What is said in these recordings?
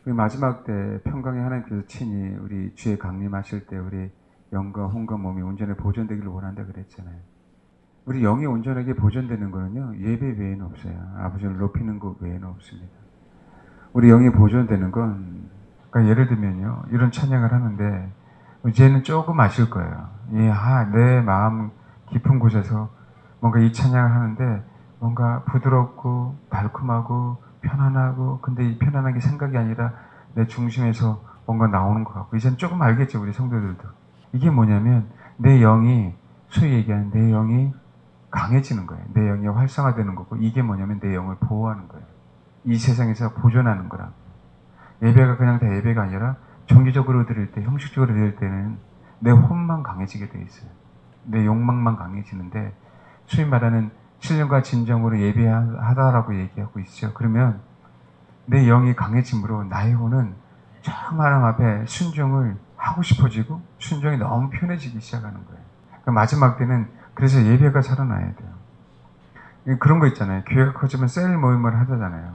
우리 마지막 때 평강에 하나님께서 친히 우리 주에 강림하실 때 우리 영과 혼과 몸이 온전히 보존되기를 원한다 그랬잖아요. 우리 영이 온전하게 보존되는 거는요, 예배 외에는 없어요. 아버지를 높이는 것 외에는 없습니다. 우리 영이 보존되는 건, 그러니까 예를 들면요, 이런 찬양을 하는데 이제는 조금 아실 거예요. 내 마음 깊은 곳에서 뭔가 이 찬양을 하는데 뭔가 부드럽고 달콤하고 편안하고, 근데 이 편안한 게 생각이 아니라 내 중심에서 뭔가 나오는 것 같고, 이제는 조금 알겠죠, 우리 성도들도. 이게 뭐냐면 내 영이, 소위 얘기하는 내 영이 강해지는 거예요. 내 영이 활성화되는 거고, 이게 뭐냐면 내 영을 보호하는 거예요. 이 세상에서 보존하는 거라. 예배가 그냥 다 예배가 아니라 정기적으로 드릴 때, 형식적으로 드릴 때는 내 혼만 강해지게 돼 있어요. 내 욕망만 강해지는데, 소위 말하는 신령과 진정으로 예배하다라고 얘기하고 있죠. 그러면 내 영이 강해짐으로 나의 혼은 정말 하나님 앞에 순종을 하고 싶어지고 순종이 너무 편해지기 시작하는 거예요. 그러니까 마지막 때는 그래서 예배가 살아나야 돼요. 그런 거 있잖아요. 교회가 커지면 셀 모임을 하잖아요.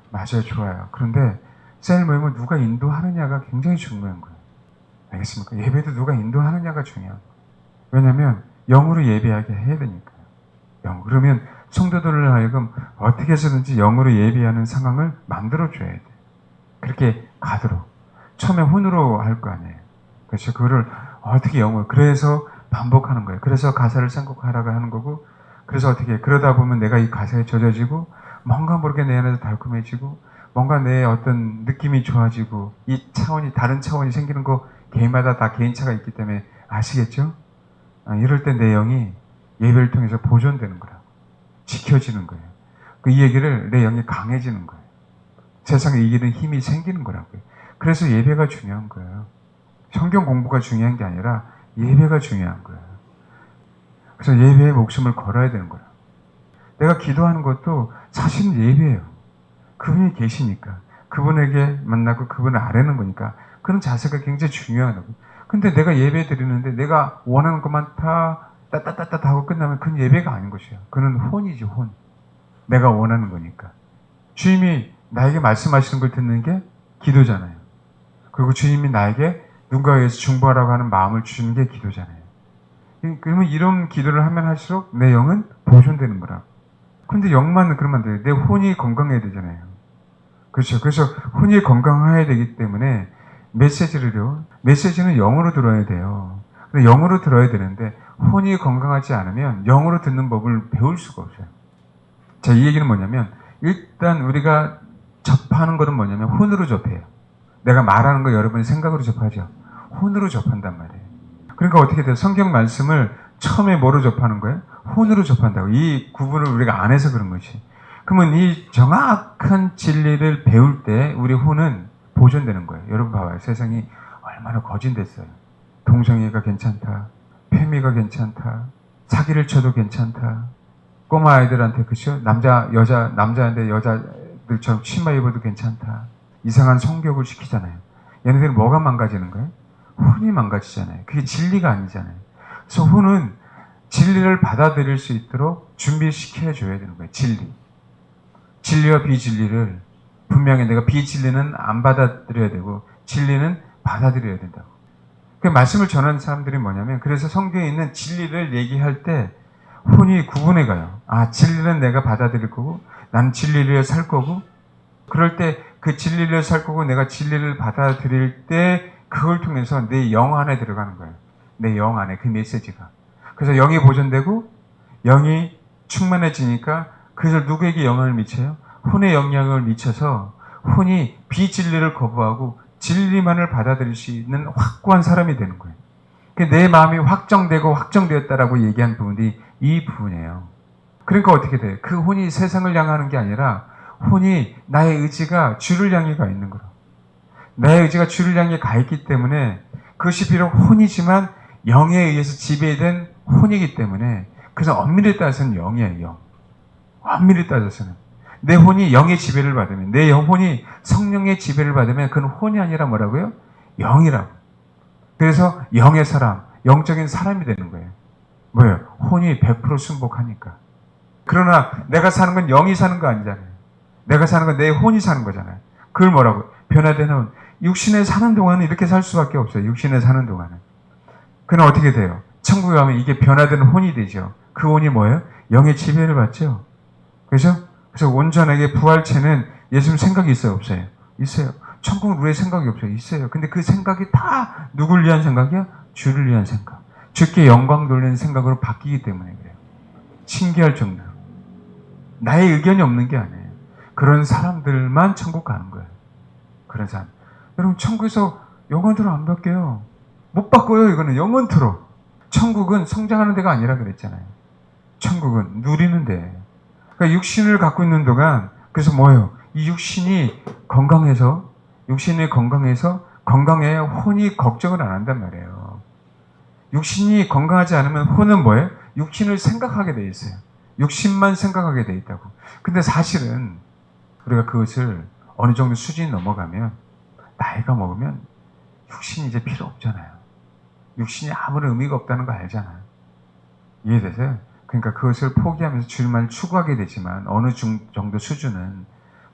맞아요. 좋아요. 그런데 셀 모임을 누가 인도하느냐가 굉장히 중요한 거예요. 알겠습니까? 예배도 누가 인도하느냐가 중요한 거예요. 왜냐하면 영으로 예배하게 해야 되니까요. 그러면 성도들을 하여금 어떻게 해서든지 영으로 예배하는 상황을 만들어줘야 돼요. 그렇게 가도록. 처음에 혼으로 할 거 아니에요. 그렇죠. 그거를 어떻게 영으로, 그래서 반복하는 거예요. 그래서 가사를 선곡하라고 하는 거고, 그래서 어떻게, 그러다 보면 내가 이 가사에 젖어지고, 뭔가 모르게 내 안에서 달콤해지고, 뭔가 내 어떤 느낌이 좋아지고, 이 차원이, 다른 차원이 생기는 거, 개인마다 다 개인차가 있기 때문에 아시겠죠? 이럴 때 내 영이 예배를 통해서 보존되는 거라고. 지켜지는 거예요. 이 얘기를 내 영이 강해지는 거예요. 세상에 이기는 힘이 생기는 거라고요. 그래서 예배가 중요한 거예요. 성경 공부가 중요한 게 아니라 예배가 중요한 거예요. 그래서 예배에 목숨을 걸어야 되는 거예요. 내가 기도하는 것도 사실은 예배예요. 그분이 계시니까. 그분에게 만나고 그분을 아뢰는 거니까. 그런 자세가 굉장히 중요하다고. 근데 내가 예배 드리는데 내가 원하는 것만 다 따따따따 하고 끝나면 그건 예배가 아닌 것이에요. 그는 혼이지, 혼. 내가 원하는 거니까. 주님이 나에게 말씀하시는 걸 듣는 게 기도잖아요. 그리고 주님이 나에게 누군가에 의해서 중보하라고 하는 마음을 주시는 게 기도잖아요. 그러면 이런 기도를 하면 할수록 내 영은 보존되는 거라고. 근데 영만 그러면 안 돼요. 내 혼이 건강해야 되잖아요. 그렇죠. 그래서 혼이 건강해야 되기 때문에 메시지는 영으로 들어야 돼요. 근데 영으로 들어야 되는데 혼이 건강하지 않으면 영으로 듣는 법을 배울 수가 없어요. 자, 이 얘기는 뭐냐면 일단 우리가 접하는 것은 뭐냐면 혼으로 접해요. 내가 말하는 거 여러분이 생각으로 접하죠. 혼으로 접한단 말이에요. 그러니까 어떻게 돼요? 성경 말씀을 처음에 뭐로 접하는 거예요? 혼으로 접한다고. 이 구분을 우리가 안 해서 그런 것이. 그러면 이 정확한 진리를 배울 때 우리 혼은 보존되는 거예요. 여러분 봐봐요. 세상이 얼마나 거진됐어요. 동성애가 괜찮다. 페미가 괜찮다. 사기를 쳐도 괜찮다. 꼬마 아이들한테, 그쵸? 남자한테 여자들처럼 치마 입어도 괜찮다. 이상한 성교육을 시키잖아요. 얘네들은 뭐가 망가지는 거예요? 혼이 망가지잖아요. 그게 진리가 아니잖아요. 그래서 혼은 진리를 받아들일 수 있도록 준비시켜줘야 되는 거예요. 진리와 비진리를 분명히 내가 비진리는 안 받아들여야 되고 진리는 받아들여야 된다고. 그 말씀을 전하는 사람들이 뭐냐면, 그래서 성경에 있는 진리를 얘기할 때 혼이 구분해 가요. 진리는 내가 받아들일 거고 나는 진리를 살 거고, 그럴 때 그 진리를 살 거고 내가 진리를 받아들일 때 그걸 통해서 내 영 안에 들어가는 거예요. 내 영 안에 그 메시지가. 그래서 영이 보존되고 영이 충만해지니까 그래서 누구에게 영향을 미쳐요? 혼에 영향을 미쳐서 혼이 비진리를 거부하고 진리만을 받아들일 수 있는 확고한 사람이 되는 거예요. 내 마음이 확정되고 확정되었다라고 얘기한 부분이 이 부분이에요. 그러니까 어떻게 돼요? 그 혼이 세상을 향하는 게 아니라 혼이 나의 의지가 주를 향해 가 있는 거예요. 나의 의지가 주를 향해 가 있기 때문에 그것이 비록 혼이지만 영에 의해서 지배된 혼이기 때문에, 그래서 엄밀히 따져서는 영이에요. 영. 엄밀히 따져서는 내 혼이 영의 지배를 받으면, 내 영혼이 성령의 지배를 받으면 그건 혼이 아니라 뭐라고요? 영이라고. 그래서 영의 사람, 영적인 사람이 되는 거예요. 뭐예요? 혼이 100% 순복하니까. 그러나 내가 사는 건 영이 사는 거 아니잖아요. 내가 사는 건 내 혼이 사는 거잖아요. 그걸 뭐라고? 변화되는 육신에 사는 동안은 이렇게 살 수밖에 없어요. 육신에 사는 동안은. 그는 어떻게 돼요? 천국에 가면 이게 변화되는 혼이 되죠. 그 혼이 뭐예요? 영의 지배를 받죠. 그래서 온전하게 부활체는 예수님 생각이 있어요? 없어요? 있어요. 천국은 우리의 생각이 없어요? 있어요. 근데 그 생각이 다 누굴 위한 생각이야? 주를 위한 생각. 주께 영광 돌리는 생각으로 바뀌기 때문에 그래요. 신기할 정도로. 나의 의견이 없는 게 아니에요. 그런 사람들만 천국 가는 거예요. 그런 사람. 여러분, 천국에서 영원토록 안 바뀌어요. 못 바꿔요, 이거는. 영원토록. 천국은 성장하는 데가 아니라 그랬잖아요. 천국은 누리는 데. 그러니까 육신을 갖고 있는 동안, 그래서 뭐예요? 이 육신이 건강해서 건강해 혼이 걱정을 안 한단 말이에요. 육신이 건강하지 않으면 혼은 뭐예요? 육신을 생각하게 돼 있어요. 육신만 생각하게 돼 있다고. 근데 사실은 우리가 그것을 어느 정도 수준이 넘어가면, 나이가 먹으면 육신이 이제 필요 없잖아요. 육신이 아무런 의미가 없다는 거 알잖아요. 이해되세요? 그러니까 그것을 포기하면서 주님만을 추구하게 되지만, 어느 정도 수준은.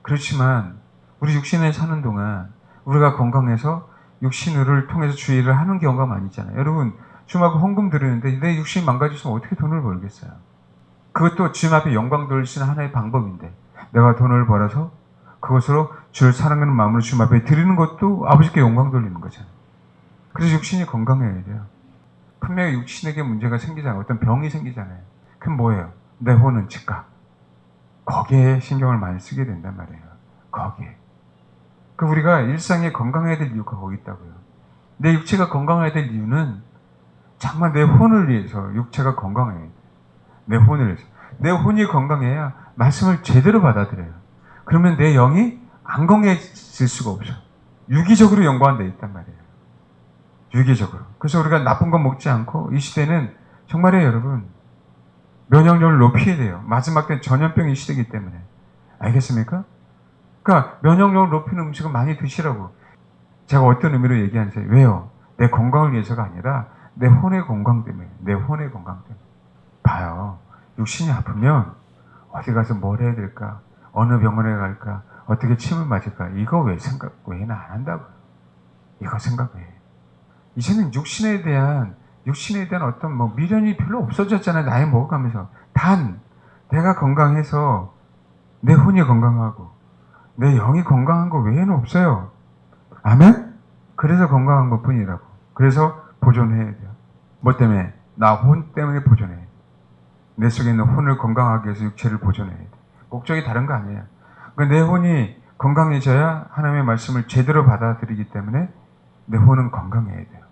그렇지만 우리 육신에 사는 동안 우리가 건강해서 육신을 통해서 주의를 하는 경우가 많이 있잖아요. 여러분, 주님하고 헌금 드리는데 내 육신이 망가졌으면 어떻게 돈을 벌겠어요? 그것도 주님 앞에 영광 돌릴 수 있는 하나의 방법인데, 내가 돈을 벌어서 그것으로 주를 사랑하는 마음으로 주님 앞에 드리는 것도 아버지께 영광 돌리는 거잖아요. 그래서 육신이 건강해야 돼요. 분명히 육신에게 문제가 생기잖아요. 어떤 병이 생기잖아요. 그럼 뭐예요? 내 혼은 즉각 거기에 신경을 많이 쓰게 된단 말이에요. 거기에. 그 우리가 일상에 건강해야 될 이유가 거기 있다고요. 내 육체가 건강해야 될 이유는 정말 내 혼을 위해서 육체가 건강해야 돼. 내 혼을 위해서. 내 혼이 건강해야 말씀을 제대로 받아들여요. 그러면 내 영이 안 건강해질 수가 없어. 유기적으로 연관되어 있단 말이에요. 유기적으로. 그래서 우리가 나쁜 건 먹지 않고, 이 시대는 정말에 여러분, 면역력을 높여야 돼요. 마지막 때는 전염병이 시대이기 때문에. 알겠습니까? 그러니까 면역력을 높이는 음식을 많이 드시라고. 제가 어떤 의미로 얘기하는지. 왜요? 내 건강을 위해서가 아니라 내 혼의 건강 때문에. 내 혼의 건강 때문에. 봐요. 육신이 아프면 어디 가서 뭘 해야 될까? 어느 병원에 갈까? 어떻게 침을 맞을까? 이거 외에는 안 한다고요. 이거 생각해. 이제는 육신에 대한 어떤 미련이 별로 없어졌잖아요. 나이 먹어가면서. 단, 내가 건강해서 내 혼이 건강하고 내 영이 건강한 거 외에는 없어요. 아멘? 그래서 건강한 것 뿐이라고. 그래서 보존해야 돼요. 뭐 때문에? 나 혼 때문에 보존해야 돼요. 내 속에 있는 혼을 건강하게 해서 육체를 보존해야 돼요. 목적이 다른 거 아니에요. 그러니까 내 혼이 건강해져야 하나님의 말씀을 제대로 받아들이기 때문에 내 혼은 건강해야 돼요.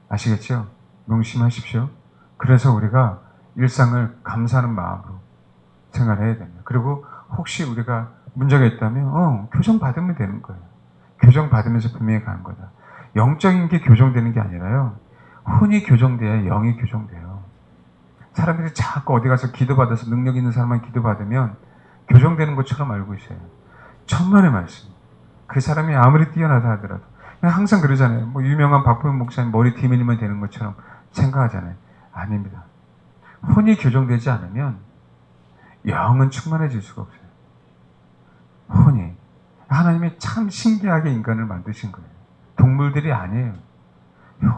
아시겠죠? 명심하십시오. 그래서 우리가 일상을 감사하는 마음으로 생활해야 됩니다. 그리고 혹시 우리가 문제가 있다면 교정 받으면 되는 거예요. 교정 받으면서 분명히 가는 거다. 영적인 게 교정되는 게 아니라요. 혼이 교정돼야 영이 교정돼요. 사람들이 자꾸 어디 가서 기도받아서 능력 있는 사람만 기도받으면 교정되는 것처럼 알고 있어요. 천만의 말씀. 그 사람이 아무리 뛰어나다 하더라도 항상 그러잖아요. 유명한 박보영 목사님 머리 뒤밀리면 되는 것처럼 생각하잖아요. 아닙니다. 혼이 교정되지 않으면 영은 충만해질 수가 없어요. 혼이. 하나님이 참 신기하게 인간을 만드신 거예요. 동물들이 아니에요.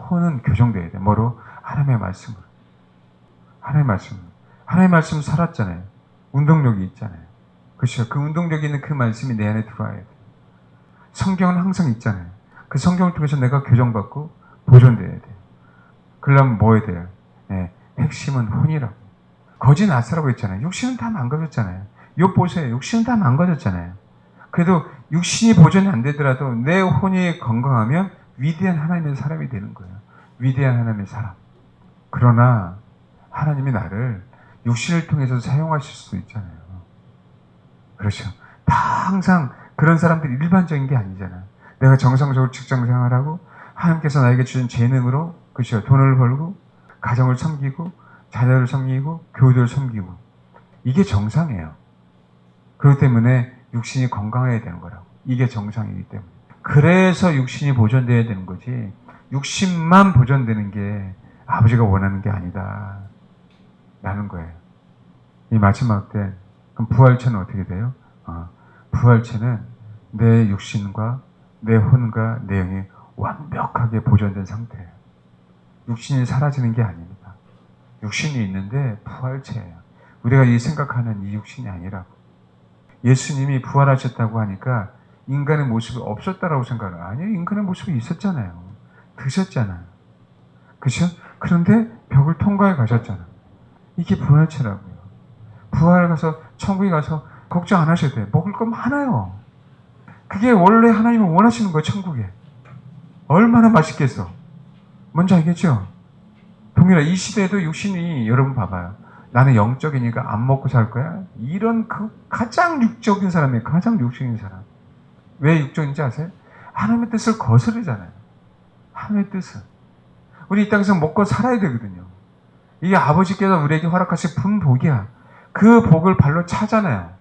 혼은 교정돼야 돼요. 뭐로? 하나님의 말씀으로. 하나님의 말씀으로. 하나님의 말씀 살았잖아요. 운동력이 있잖아요. 그렇죠. 그 운동력이 있는 그 말씀이 내 안에 들어와야 돼요. 성경은 항상 있잖아요. 그 성경을 통해서 내가 교정받고 보존돼야 돼요. 그러려면 뭐 해야 돼요? 네, 핵심은 혼이라고. 거지 나사라고 했잖아요. 육신은 다 망가졌잖아요. 욥 보세요. 육신은 다 망가졌잖아요. 그래도 육신이 보존이 안 되더라도 내 혼이 건강하면 위대한 하나님의 사람이 되는 거예요. 위대한 하나님의 사람. 그러나 하나님이 나를 육신을 통해서 사용하실 수도 있잖아요. 그렇죠. 다 항상 그런 사람들이 일반적인 게 아니잖아요. 내가 정상적으로 직장 생활하고 하나님께서 나에게 주신 재능으로, 그렇죠, 돈을 벌고 가정을 섬기고 자녀를 섬기고 교회를 섬기고, 이게 정상이에요. 그렇기 때문에 육신이 건강해야 되는 거라고. 이게 정상이기 때문에. 그래서 육신이 보존돼야 되는 거지, 육신만 보존되는 게 아버지가 원하는 게 아니다 라는 거예요. 이 마지막 때 그럼 부활체는 어떻게 돼요? 부활체는 내 육신과 내 혼과 내 영이 완벽하게 보존된 상태예요. 육신이 사라지는 게 아닙니다. 육신이 있는데 부활체예요. 우리가 이 생각하는 이 육신이 아니라고. 예수님이 부활하셨다고 하니까 인간의 모습이 없었다라고 생각을. 아니요, 인간의 모습이 있었잖아요. 드셨잖아요. 그죠? 그런데 벽을 통과해 가셨잖아요. 이게 부활체라고요. 부활 가서 천국에 가서 걱정 안 하셔도 돼요. 먹을 거 많아요. 그게 원래 하나님이 원하시는 거예요. 천국에. 얼마나 맛있겠어. 뭔지 알겠죠? 동일한 이 시대에도 육신이, 여러분 봐봐요. 나는 영적이니까 안 먹고 살 거야. 이런 그 가장 육적인 사람이에요. 가장 육적인 사람. 왜 육적인지 아세요? 하나님의 뜻을 거스르잖아요. 하나님의 뜻을. 우리 이 땅에서 먹고 살아야 되거든요. 이게 아버지께서 우리에게 허락하신 분복이야. 그 복을 발로 차잖아요.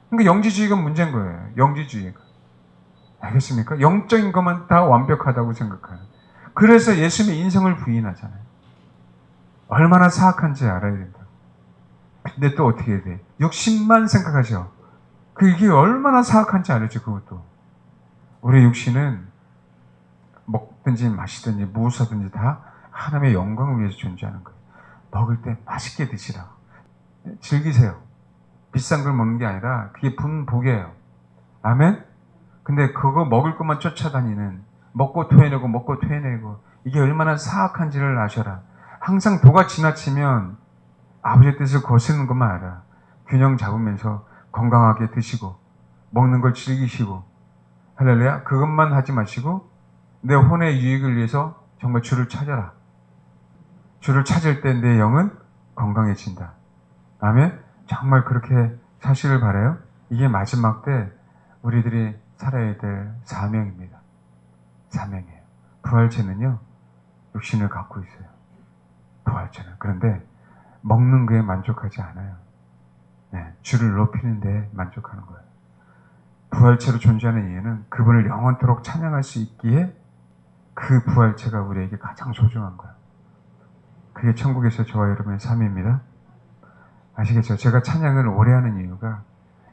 그러니까 영지주의가 문제인 거예요. 영지주의가. 알겠습니까? 영적인 것만 다 완벽하다고 생각하는. 그래서 예수님의 인성을 부인하잖아요. 얼마나 사악한지 알아야 된다. 근데 또 어떻게 해야 돼? 육신만 생각하죠. 그게 얼마나 사악한지 알죠, 그것도. 우리 육신은 먹든지 마시든지 무엇하든지 다 하나님의 영광을 위해서 존재하는 거예요. 먹을 때 맛있게 드시라고. 즐기세요. 비싼 걸 먹는 게 아니라 그게 분복이에요. 아멘? 근데 그거 먹을 것만 쫓아다니는, 먹고 토해내고 먹고 토해내고, 이게 얼마나 사악한지를 아셔라. 항상 도가 지나치면 아버지의 뜻을 거스르는 것만 알아. 균형 잡으면서 건강하게 드시고 먹는 걸 즐기시고, 할렐루야. 그것만 하지 마시고 내 혼의 유익을 위해서 정말 주를 찾아라. 주를 찾을 때 내 영은 건강해진다. 아멘. 정말 그렇게 사시길 바라요. 이게 마지막 때 우리들이 살아야 될 사명입니다. 사명이에요. 부활체는요, 육신을 갖고 있어요. 부활체는. 그런데 먹는 거에 만족하지 않아요. 네, 주를 높이는 데 만족하는 거예요. 부활체로 존재하는 이유는 그분을 영원토록 찬양할 수 있기에 그 부활체가 우리에게 가장 소중한 거예요. 그게 천국에서 저와 여러분의 삶입니다. 아시겠죠? 제가 찬양을 오래 하는 이유가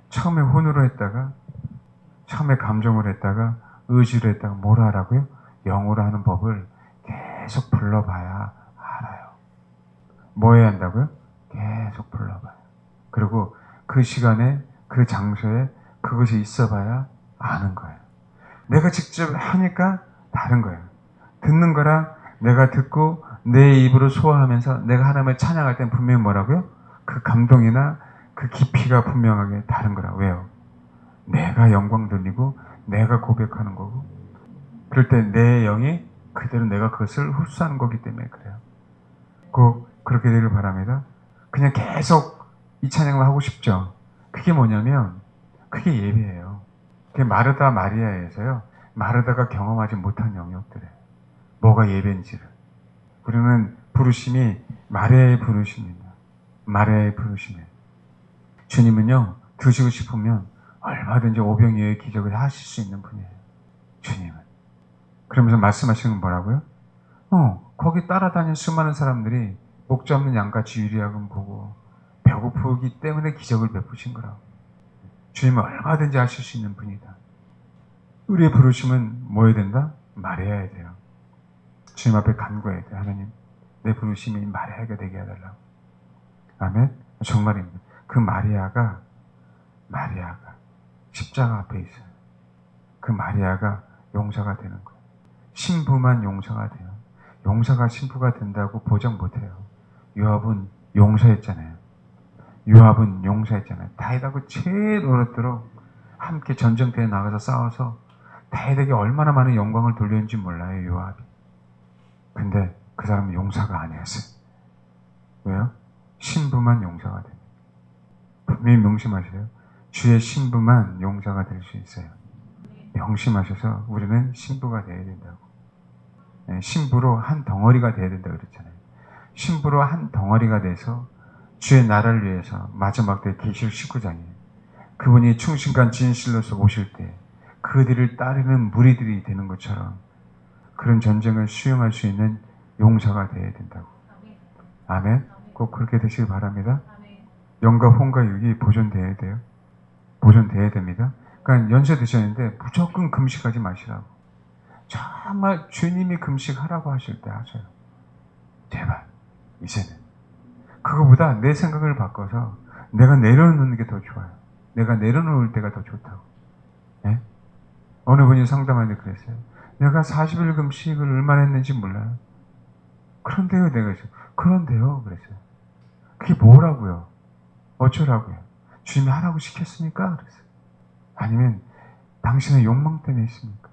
처음에 혼으로 했다가, 처음에 감정으로 했다가, 의지로 했다가 뭘 하라고요? 영으로 하는 법을 계속 불러봐야 알아요. 뭐 해야 한다고요? 계속 불러봐요. 그리고 그 시간에, 그 장소에 그것이 있어봐야 아는 거예요. 내가 직접 하니까 다른 거예요. 듣는 거랑 내가 듣고 내 입으로 소화하면서 내가 하나님을 찬양할 땐 분명히 뭐라고요? 그 감동이나 그 깊이가 분명하게 다른 거라. 왜요? 내가 영광 돌리고 내가 고백하는 거고, 그럴 때 내 영이 그대로 내가 그것을 흡수하는 거기 때문에 그래요. 꼭 그렇게 되길 바랍니다. 그냥 계속 이 찬양을 하고 싶죠. 그게 뭐냐면 그게 예배예요. 그게 마르다 마리아에서요, 마르다가 경험하지 못한 영역들이에요. 뭐가 예배인지를. 우리는 부르심이 마리아의 부르심입니다. 마리아의 부르심이에요. 주님은요, 드시고 싶으면 얼마든지 오병이어의 기적을 하실 수 있는 분이에요. 주님은. 그러면서 말씀하시는 건 뭐라고요? 거기 따라다니는 수많은 사람들이 목자 없는 양같이 유리학은 보고 배고프기 때문에 기적을 베푸신 거라고. 주님은 얼마든지 하실 수 있는 분이다. 우리의 부르심은 뭐여야 된다? 말해야 돼요. 주님 앞에 간구해야 돼요. 하나님, 내 부르심이 마리아가 되게 해달라고. 아멘? 정말입니다. 그 마리아가 십자가 앞에 있어요. 그 마리아가 용사가 되는 거예요. 신부만 용사가 돼요. 용사가 신부가 된다고 보장 못해요. 요압은 용사였잖아요. 다윗하고 제일 오랫도록 함께 전쟁터에 나가서 싸워서 다윗에게 얼마나 많은 영광을 돌렸는지 몰라요, 요압이. 근데 그 사람은 용사가 아니었어요. 왜요? 신부만 용사가 돼요. 분명히 명심하세요. 주의 신부만 용사가 될 수 있어요. 명심하셔서 우리는 신부가 되어야 된다고. 신부로 한 덩어리가 되어야 된다고 그랬잖아요. 신부로 한 덩어리가 돼서 주의 나라를 위해서, 마지막 때 계시록 19장에 그분이 충신과 진실로서 오실 때 그들을 따르는 무리들이 되는 것처럼 그런 전쟁을 수용할 수 있는 용사가 되어야 된다고. 아멘. 꼭 그렇게 되시길 바랍니다. 영과 혼과 육이 보존되어야 돼요. 보존되어야 됩니다. 그러니까 연세 드셨는데 무조건 금식하지 마시라고. 정말 주님이 금식하라고 하실 때 하셔요. 제발 이제는. 그거보다 내 생각을 바꿔서 내가 내려놓는 게 더 좋아요. 내가 내려놓을 때가 더 좋다고. 예? 어느 분이 상담하는데 그랬어요. 내가 40일 금식을 얼마나 했는지 몰라요. 그런데요, 내가 그랬어요. 그런데요, 그랬어요. 그게 뭐라고요? 어쩌라고요? 주님이 하라고 시켰으니까? 그랬어요. 아니면 당신의 욕망 때문에 했습니까?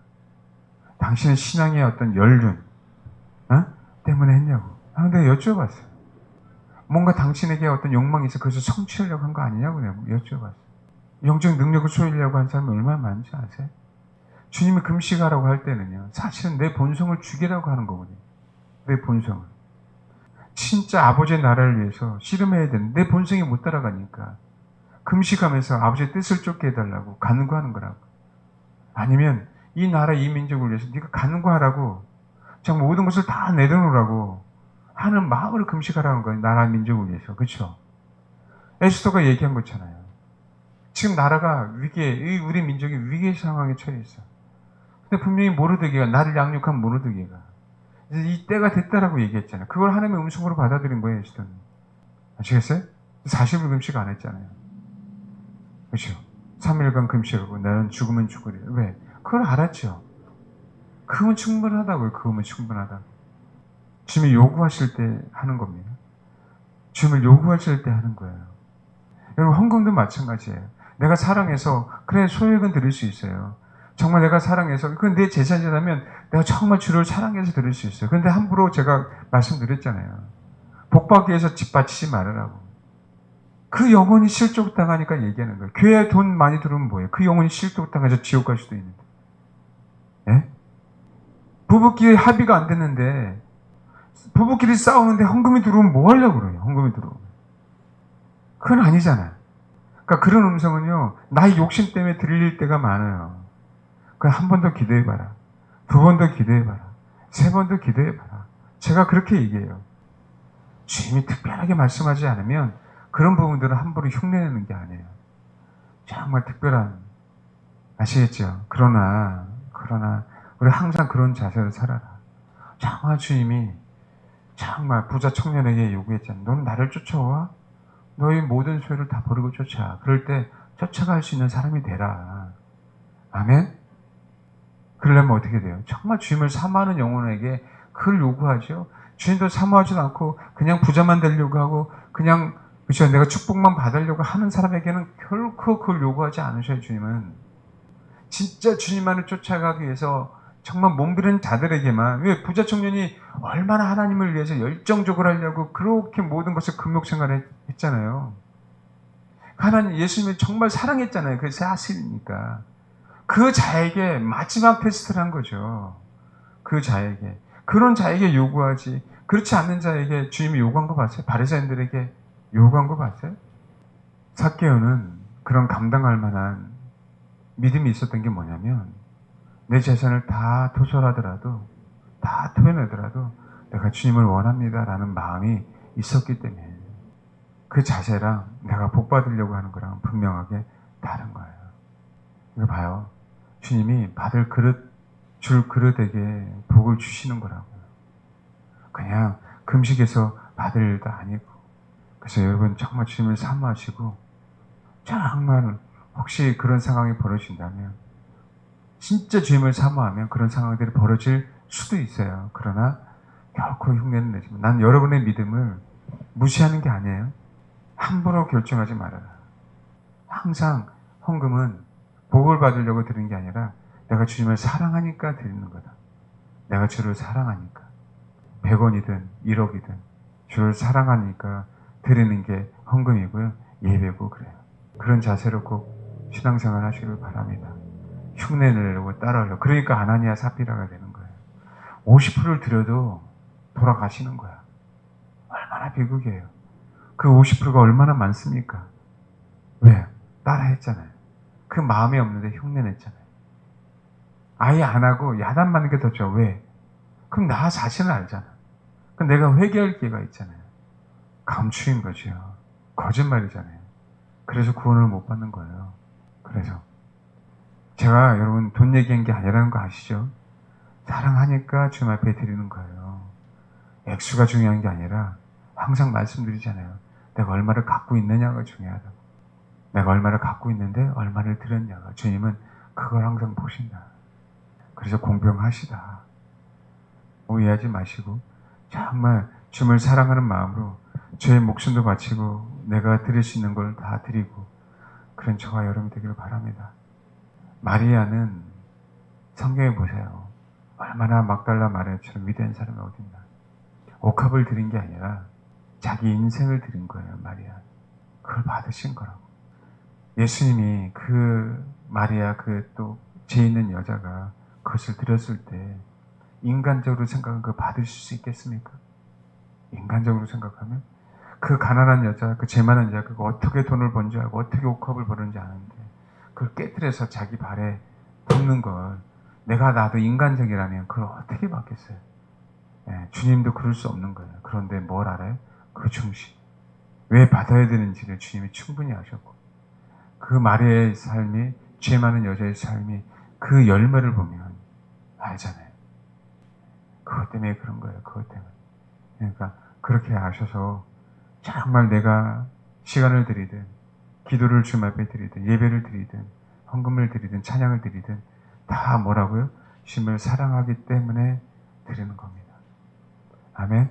당신의 신앙의 어떤 연륜 때문에 했냐고. 근데 여쭤봤어요. 뭔가 당신에게 어떤 욕망이 있어 그래서 성취하려고 한 거 아니냐고 내가 여쭤봤어요. 영적 능력을 소유하려고 한 사람이 얼마나 많은지 아세요? 주님이 금식하라고 할 때는요. 사실은 내 본성을 죽이라고 하는 거거든요. 내 본성을. 진짜 아버지의 나라를 위해서 씨름해야 되는데 내 본성이 못 따라가니까 금식하면서 아버지의 뜻을 쫓게 해달라고 간구하는 거라고. 아니면 이 나라 이 민족을 위해서 네가 간구하라고 정말 모든 것을 다 내려놓으라고 하는 마음을 금식하라는 거예요. 나라 민족을 위해서. 그렇죠? 에스더가 얘기한 거잖아요. 지금 나라가 위기에, 우리 민족이 위기의 상황에 처해 있어. 근데 분명히 모르드게가, 나를 양육한 모르드게가 이제 이 때가 됐다라고 얘기했잖아요. 그걸 하나님의 음성으로 받아들인 거예요, 에스더는. 아시겠어요? 40일 금식 안 했잖아요. 그렇죠? 3일간 금식하고 나는 죽으면 죽으리라. 왜? 그걸 알았죠. 그건 충분하다고요. 그거면 충분하다고. 주님이 요구하실 때 하는 겁니다. 주님을 요구하실 때 하는 거예요. 여러분, 헌금도 마찬가지예요. 내가 사랑해서 그래 소액은 드릴 수 있어요. 정말 내가 사랑해서 그건 내 재산이라면 내가 정말 주를 사랑해서 드릴 수 있어요. 그런데 함부로 제가 말씀드렸잖아요. 복받기 위해서 집 바치지 말으라고. 그 영혼이 실족당하니까 얘기하는 거예요. 교회에 돈 많이 들어오면 뭐예요? 그 영혼이 실족당해서 지옥 갈 수도 있는데. 예? 부부끼리 합의가 안 됐는데 부부끼리 싸우는데 헌금이 들어오면 뭐 하려고 그래요? 헌금이 들어오면. 그건 아니잖아요. 그러니까 그런 음성은요. 나의 욕심 때문에 들릴 때가 많아요. 그냥 한 번 더 기도해봐라. 두 번 더 기도해봐라. 세 번 더 기도해봐라. 제가 그렇게 얘기해요. 주님이 특별하게 말씀하지 않으면 그런 부분들은 함부로 흉내내는 게 아니에요. 정말 특별한, 아시겠죠? 그러나 우리 항상 그런 자세로 살아라. 정말 주님이 정말 부자 청년에게 요구했잖아요. 너는 나를 쫓아와? 너의 모든 소유를 다 버리고 쫓아. 그럴 때 쫓아갈 수 있는 사람이 되라. 아멘? 그러려면 어떻게 돼요? 정말 주님을 사모하는 영혼에게 그걸 요구하죠. 주님도 사모하지도 않고 그냥 부자만 되려고 하고 그냥 그렇죠. 내가 축복만 받으려고 하는 사람에게는 결코 그걸 요구하지 않으셔요. 주님은. 진짜 주님만을 쫓아가기 위해서 정말 몸부린 자들에게만, 왜 부자 청년이 얼마나 하나님을 위해서 열정적으로 하려고 그렇게 모든 것을 금욕 생활을 했잖아요. 하나님 예수님을 정말 사랑했잖아요. 그게 사실이니까. 그 자에게 마지막 테스트를 한 거죠. 그 자에게. 그런 자에게 요구하지. 그렇지 않는 자에게 주님이 요구한 거 봤어요? 바리새인들에게 요구한 거 봤어요? 삭개오는 그런 감당할 만한 믿음이 있었던 게 뭐냐면 내 재산을 다 토설하더라도 다 토해내더라도 내가 주님을 원합니다라는 마음이 있었기 때문에 그 자세랑 내가 복 받으려고 하는 거랑 분명하게 다른 거예요. 이거 봐요. 주님이 받을 그릇, 줄 그릇에게 복을 주시는 거라고요. 그냥 금식에서 받을 일도 아니고. 그래서 여러분 정말 주님을 사모하시고 정말 혹시 그런 상황이 벌어진다면 진짜 주님을 사모하면 그런 상황들이 벌어질 수도 있어요. 그러나 결코 흉내는 내지 마. 난 여러분의 믿음을 무시하는 게 아니에요. 함부로 결정하지 말아라. 항상 헌금은 복을 받으려고 드리는 게 아니라 내가 주님을 사랑하니까 드리는 거다. 내가 주를 사랑하니까. 100원이든 1억이든 주를 사랑하니까 드리는 게 헌금이고요. 예배고 그래요. 그런 자세로 꼭 신앙생활 하시길 바랍니다. 흉내내려고 따라하려고. 그러니까 아나니아 사피라가 되는 거예요. 50%를 드려도 돌아가시는 거야. 얼마나 비극이에요. 그 50%가 얼마나 많습니까? 왜? 따라했잖아요. 그 마음이 없는데 흉내냈잖아요. 아예 안 하고 야단맞는 게 더 좋아. 왜? 그럼 나 자신을 알잖아. 그럼 내가 회개할 기회가 있잖아요. 감추인 거죠. 거짓말이잖아요. 그래서 구원을 못 받는 거예요. 그래서 제가 여러분 돈 얘기한 게 아니라는 거 아시죠? 사랑하니까 주님 앞에 드리는 거예요. 액수가 중요한 게 아니라 항상 말씀드리잖아요. 내가 얼마를 갖고 있느냐가 중요하다고. 내가 얼마를 갖고 있는데 얼마를 드렸냐가. 주님은 그걸 항상 보신다. 그래서 공평하시다. 오해하지 마시고 정말 주님을 사랑하는 마음으로 저의 목숨도 바치고 내가 드릴 수 있는 걸 다 드리고 그런 저와 여러분이 되기를 바랍니다. 마리아는 성경에 보세요. 얼마나 막달라 마리아처럼 위대한 사람이 어딨나. 옥합을 드린 게 아니라 자기 인생을 드린 거예요. 마리아. 그걸 받으신 거라고. 예수님이 그 마리아 그 또 죄 있는 여자가 그것을 드렸을 때 인간적으로 생각하면 그거 받으실 수 있겠습니까? 인간적으로 생각하면 그 가난한 여자, 그 죄 많은 여자, 그거 어떻게 돈을 번지 알고 어떻게 옥합을 버는지 아는데 그걸 깨뜨려서 자기 발에 붓는 걸 내가 나도 인간적이라면 그걸 어떻게 받겠어요? 예, 주님도 그럴 수 없는 거예요. 그런데 뭘 알아요? 그 중심. 왜 받아야 되는지를 주님이 충분히 아셨고 그 마리아의 삶이 죄 많은 여자의 삶이 그 열매를 보면 알잖아요. 그것 때문에 그런 거예요. 그것 때문에. 그러니까 그렇게 아셔서 정말 내가 시간을 드리든 기도를 주님 앞에 드리든 예배를 드리든 헌금을 드리든 찬양을 드리든 다 뭐라고요? 주님을 사랑하기 때문에 드리는 겁니다. 아멘.